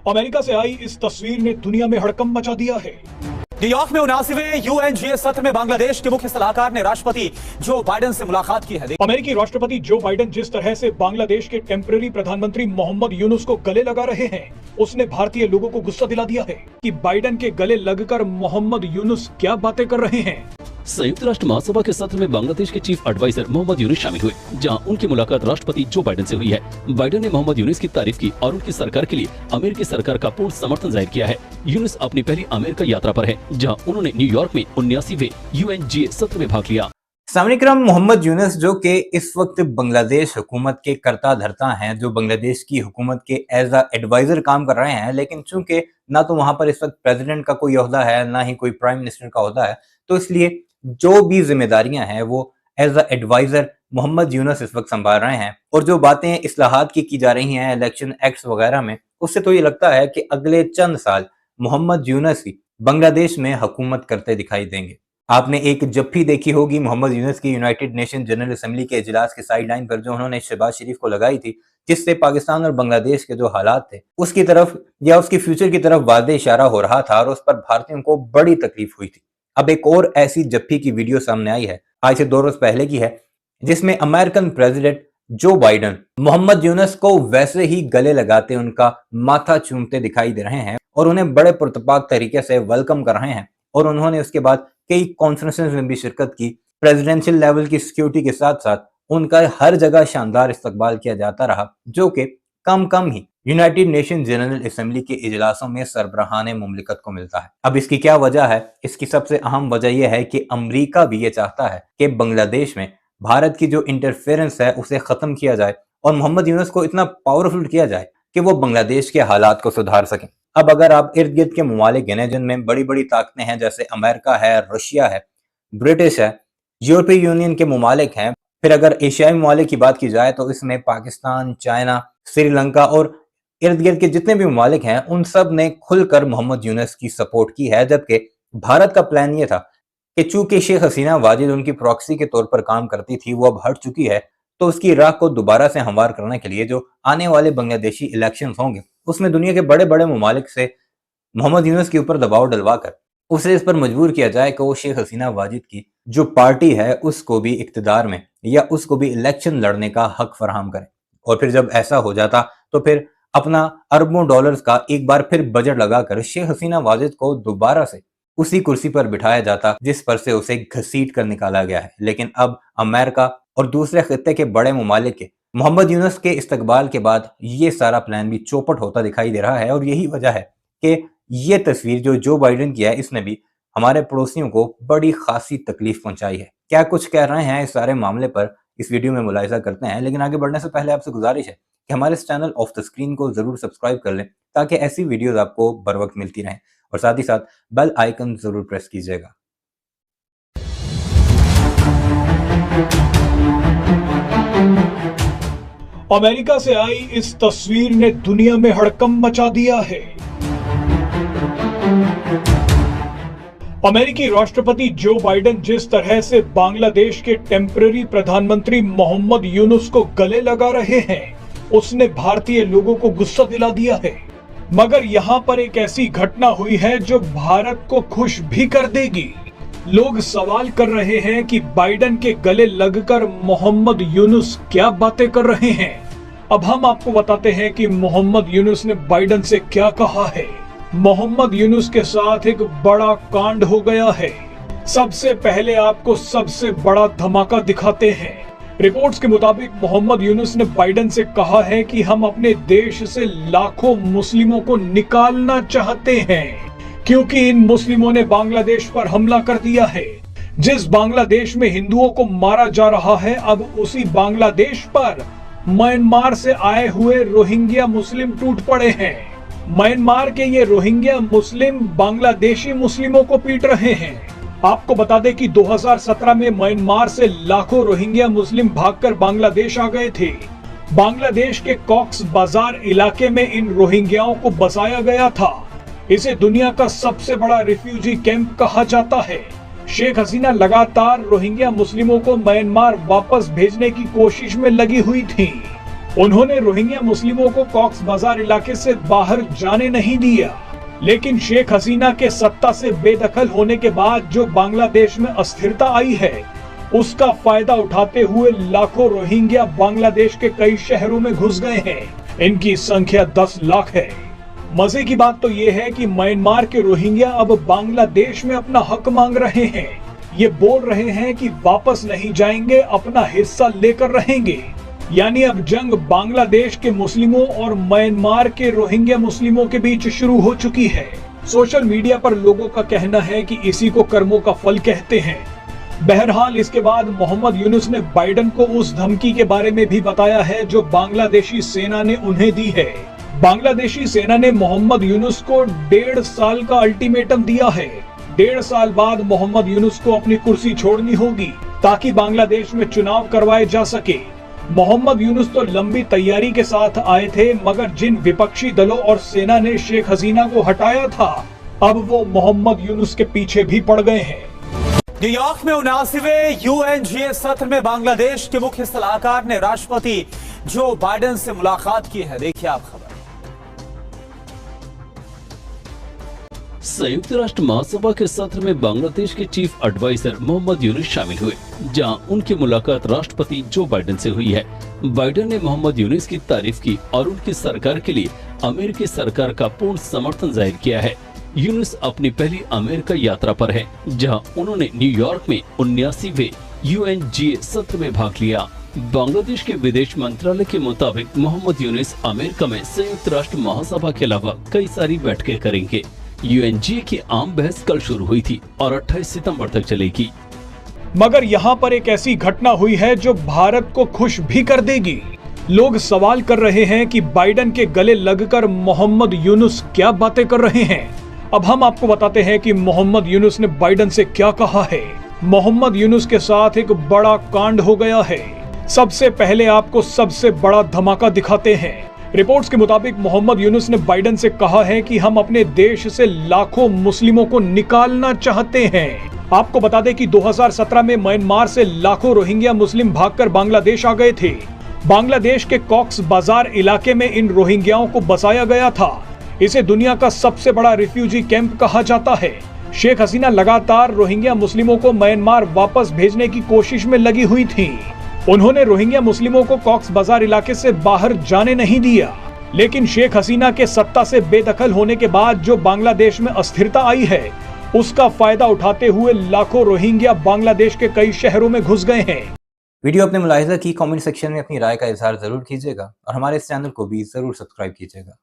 America से आई इस तस्वीर ने दुनिया में हड़कंप मचा दिया है। न्यूयॉर्क में 79वें यूएनजीए सत्र में बांग्लादेश के मुख्य सलाहकार ने राष्ट्रपति जो बाइडेन से मुलाकात की है। अमेरिकी राष्ट्रपति जो बाइडेन जिस तरह से बांग्लादेश के टेम्पररी प्रधानमंत्री मोहम्मद यूनुस को गले लगा रहे हैं, उसने भारतीय लोगों को गुस्सा दिला दिया है कि बाइडेन के गले लगकर मोहम्मद यूनुस क्या बातें कर रहे हैं। संयुक्त राष्ट्र महासभा के सत्र में बांग्लादेश के चीफ एडवाइजर मोहम्मद यूनुस शामिल हुए, जहां उनकी मुलाकात राष्ट्रपति जो बाइडेन से हुई है। बाइडेन ने मोहम्मद यूनुस की तारीफ की और उनकी सरकार के लिए अमेरिकी सरकार का पूर्ण समर्थन जाहिर किया है। यूनुस अपनी पहली अमेरिका यात्रा पर है, जहां उन्होंने न्यूयॉर्क में 79वें यूएनजीए सत्र में भाग लिया। सामने मोहम्मद यूनुस जो कि इस वक्त बांग्लादेश हुकूमत के कर्ता धर्ता हैं, जो बांग्लादेश की हुकूमत के एज अ एडवाइजर काम कर रहे हैं, लेकिन चूंकि ना तो वहां पर इस वक्त प्रेसिडेंट का कोई ओहदा है, ना ही कोई प्राइम मिनिस्टर का ओहदा है, तो इसलिए जो भी जिम्मेदारियां हैं वो as a adviser Mohammad Yunus इस वक्त संभाल रहे हैं। और जो बातें इस्लाहात की जा रही हैं इलेक्शन एक्ट्स वगैरह में, उससे तो ये लगता है कि अगले चंद साल मोहम्मद यूनुस ही बांग्लादेश में हुकूमत करते दिखाई देंगे। आपने एक जप्फी देखी होगी मोहम्मद यूनुस की यूनाइटेड नेशन जनरल असेंबली के इजलास के साइड लाइन पर, जो उन्होंने शहबाज शरीफ को लगाई थी, जिससे पाकिस्तान और बांग्लादेश के जो हालात थे उसकी तरफ या उसके फ्यूचर की तरफ वादे इशारा हो रहा था और उस पर भारतीयों को बड़ी तकलीफ हुई थी। अब एक और ऐसी जप्फी की वीडियो सामने आई है, आज से 2 रोज पहले की है, जिसमें American president Joe Biden Mohammad Yunus को वैसे ही गले लगाते, उनका माथा चूमते दिखाई दे रहे हैं और उन्हें बड़े पुरतपाक तरीके से वेलकम कर रहे हैं। और उन्होंने उसके बाद कई कॉन्फ्रेंसेस में भी शिरकत की। प्रेसिडेंशियल लेवल की सिक्योरिटी के साथ साथ उनका हर जगह शानदार इस्तकबाल किया जाता रहा, जो कि कम ही यूनाइटेड नेशन जनरल असेंबली के इजलासों में सरबराहाने मुमलिकत को मिलता है। अब इसकी क्या वजह है? इसकी सबसे अहम वजह यह है कि अमेरिका भी ये चाहता है कि बांग्लादेश में भारत की जो इंटरफेरेंस है उसे खत्म किया जाए और मोहम्मद यूनुस को इतना पावरफुल किया जाए कि वो बांग्लादेश के हालात को सुधार सकें। अब अगर आप इर्द गिर्द के ममालिक गिने जिनमें बड़ी बड़ी ताकतें हैं, जैसे अमेरिका है, रशिया है, ब्रिटिश है, यूरोपीय यूनियन के ममालिक हैं, फिर अगर एशियाई ममालिक की बात की जाए तो इसमें पाकिस्तान, चाइना, श्रीलंका और इर्द गिर्द के जितने भी ममालिक हैं उन सब ने खुलकर मोहम्मद यूनुस की सपोर्ट की है। जबकि भारत का प्लान ये था कि चूंकि शेख हसीना वाजिद उनकी प्रॉक्सी के तौर पर काम करती थी, वो अब हट चुकी है, तो उसकी राह को दोबारा से हमवार करने के लिए जो आने वाले बांग्लादेशी इलेक्शंस होंगे उसमें दुनिया के बड़े बड़े ममालिक से मोहम्मद यूनुस के ऊपर दबाव डलवा कर उसे इस पर मजबूर किया जाए कि वो शेख हसीना वाजिद की जो पार्टी है उसको भी इक्तदार में या उसको भी इलेक्शन लड़ने का हक फराहम करे। और फिर जब ऐसा हो जाता तो फिर अपना अरबों डॉलर्स का एक बार फिर बजट लगाकर शेख हसीना वाजिद को दोबारा से उसी कुर्सी पर बिठाया जाता जिस पर से उसे घसीट कर निकाला गया है। लेकिन अब अमेरिका और दूसरे खित्ते के बड़े ममालिक के मोहम्मद यूनुस के इस्तकबाल के बाद ये सारा प्लान भी चौपट होता दिखाई दे रहा है। और यही वजह है कि ये तस्वीर जो बाइडेन की है, इसने भी हमारे पड़ोसियों को बड़ी खासी तकलीफ पहुंचाई है। क्या कुछ कह रहे हैं इस सारे मामले पर इस वीडियो में मुलाहिजा करते हैं, लेकिन आगे बढ़ने से पहले आपसे गुजारिश है कि हमारे इस चैनल ऑफ द स्क्रीन को जरूर सब्सक्राइब कर लें ताकि ऐसी वीडियोस आपको बर वक्त मिलती रहें, और साथ ही साथ बेल आइकन जरूर प्रेस कीजिएगा। अमेरिका से आई इस तस्वीर ने दुनिया में हड़कंप मचा दिया है। अमेरिकी राष्ट्रपति जो बाइडेन जिस तरह से बांग्लादेश के टेम्पररी प्रधानमंत्री मोहम्मद यूनुस को गले लगा रहे हैं, उसने भारतीय लोगों को गुस्सा दिला दिया है। मगर यहाँ पर एक ऐसी घटना हुई है जो भारत को खुश भी कर देगी। लोग सवाल कर रहे हैं कि बाइडेन के गले लगकर मोहम्मद यूनुस क्या बातें कर रहे हैं। अब हम आपको बताते हैं कि मोहम्मद यूनुस ने बाइडेन से क्या कहा है। मोहम्मद यूनुस के साथ एक बड़ा कांड हो गया है। सबसे पहले आपको सबसे बड़ा धमाका दिखाते हैं। रिपोर्ट्स के मुताबिक मोहम्मद यूनुस ने बाइडेन से कहा है कि हम अपने देश से लाखों मुस्लिमों को निकालना चाहते हैं, क्योंकि इन मुस्लिमों ने बांग्लादेश पर हमला कर दिया है। जिस बांग्लादेश में हिंदुओं को मारा जा रहा है, अब उसी बांग्लादेश पर म्यांमार से आए हुए रोहिंग्या मुस्लिम टूट पड़े हैं। म्यांमार के ये रोहिंग्या मुस्लिम बांग्लादेशी मुस्लिमों को पीट रहे हैं। आपको बता दें कि 2017 में म्यांमार से लाखों रोहिंग्या मुस्लिम भागकर बांग्लादेश आ गए थे। बांग्लादेश के कॉक्स बाजार इलाके में इन रोहिंग्याओं को बसाया गया था। इसे दुनिया का सबसे बड़ा रिफ्यूजी कैंप कहा जाता है। शेख हसीना लगातार रोहिंग्या मुस्लिमों को म्यांमार वापस भेजने की कोशिश में लगी हुई थी। उन्होंने रोहिंग्या मुस्लिमों को कॉक्स बाजार इलाके से बाहर जाने नहीं दिया, लेकिन शेख हसीना के सत्ता से बेदखल होने के बाद जो बांग्लादेश में अस्थिरता आई है, उसका फायदा उठाते हुए लाखों रोहिंग्या बांग्लादेश के कई शहरों में घुस गए हैं। इनकी संख्या 10 लाख है। मजे की बात तो ये है कि म्यांमार के रोहिंग्या अब बांग्लादेश में अपना हक मांग रहे हैं। ये बोल रहे हैं कि वापस नहीं जाएंगे, अपना हिस्सा लेकर रहेंगे। यानी अब जंग बांग्लादेश के मुस्लिमों और म्यांमार के रोहिंग्या मुस्लिमों के बीच शुरू हो चुकी है। सोशल मीडिया पर लोगों का कहना है कि इसी को कर्मों का फल कहते हैं। बहरहाल इसके बाद मोहम्मद यूनुस ने बाइडेन को उस धमकी के बारे में भी बताया है जो बांग्लादेशी सेना ने उन्हें दी है। बांग्लादेशी सेना ने मोहम्मद यूनुस को 1.5 साल का अल्टीमेटम दिया है। 1.5 साल बाद मोहम्मद यूनुस को अपनी कुर्सी छोड़नी होगी ताकि बांग्लादेश में चुनाव करवाए जा सके। मोहम्मद यूनुस तो लंबी तैयारी के साथ आए थे, मगर जिन विपक्षी दलों और सेना ने शेख हसीना को हटाया था, अब वो मोहम्मद यूनुस के पीछे भी पड़ गए हैं। न्यूयॉर्क में 79वें UNGA सत्र में बांग्लादेश के मुख्य सलाहकार ने राष्ट्रपति जो बाइडेन से मुलाकात की है। देखिए आप खबर। संयुक्त राष्ट्र महासभा के सत्र में बांग्लादेश के चीफ एडवाइजर मोहम्मद यूनुस शामिल हुए, जहां उनकी मुलाकात राष्ट्रपति जो बाइडेन से हुई है। बाइडेन ने मोहम्मद यूनुस की तारीफ की और उनकी सरकार के लिए अमेरिकी सरकार का पूर्ण समर्थन जाहिर किया है। यूनुस अपनी पहली अमेरिका यात्रा पर है, जहां उन्होंने न्यूयॉर्क में 79वें UNGA सत्र में भाग लिया। बांग्लादेश के विदेश मंत्रालय के मुताबिक मोहम्मद यूनुस अमेरिका में संयुक्त राष्ट्र महासभा के अलावा कई सारी बैठकें करेंगे। UNGA की आम बहस कल शुरू हुई थी और 28 सितंबर तक चलेगी। मगर यहाँ पर एक ऐसी घटना हुई है जो भारत को खुश भी कर देगी। लोग सवाल कर रहे हैं कि बाइडेन के गले लगकर मोहम्मद यूनुस क्या बातें कर रहे हैं। अब हम आपको बताते हैं कि मोहम्मद यूनुस ने बाइडेन से क्या कहा है। मोहम्मद यूनुस के साथ एक बड़ा कांड हो गया है। सबसे पहले आपको सबसे बड़ा धमाका दिखाते हैं। रिपोर्ट्स के मुताबिक मोहम्मद यूनुस ने बाइडेन से कहा है कि हम अपने देश से लाखों मुस्लिमों को निकालना चाहते हैं। आपको बता दें कि 2017 में म्यांमार से लाखों रोहिंग्या मुस्लिम भागकर बांग्लादेश आ गए थे। बांग्लादेश के कॉक्स बाजार इलाके में इन रोहिंग्याओं को बसाया गया था। इसे दुनिया का सबसे बड़ा रिफ्यूजी कैंप कहा जाता है। शेख हसीना लगातार रोहिंग्या मुस्लिमों को म्यांमार वापस भेजने की कोशिश में लगी हुई थी। उन्होंने रोहिंग्या मुस्लिमों को कॉक्स बाजार इलाके से बाहर जाने नहीं दिया, लेकिन शेख हसीना के सत्ता से बेदखल होने के बाद जो बांग्लादेश में अस्थिरता आई है, उसका फायदा उठाते हुए लाखों रोहिंग्या बांग्लादेश के कई शहरों में घुस गए हैं। वीडियो अपने मुलाहिजा की कमेंट सेक्शन में अपनी राय का इजहार जरूर कीजिएगा और हमारे इस चैनल को भी जरूर सब्सक्राइब कीजिएगा।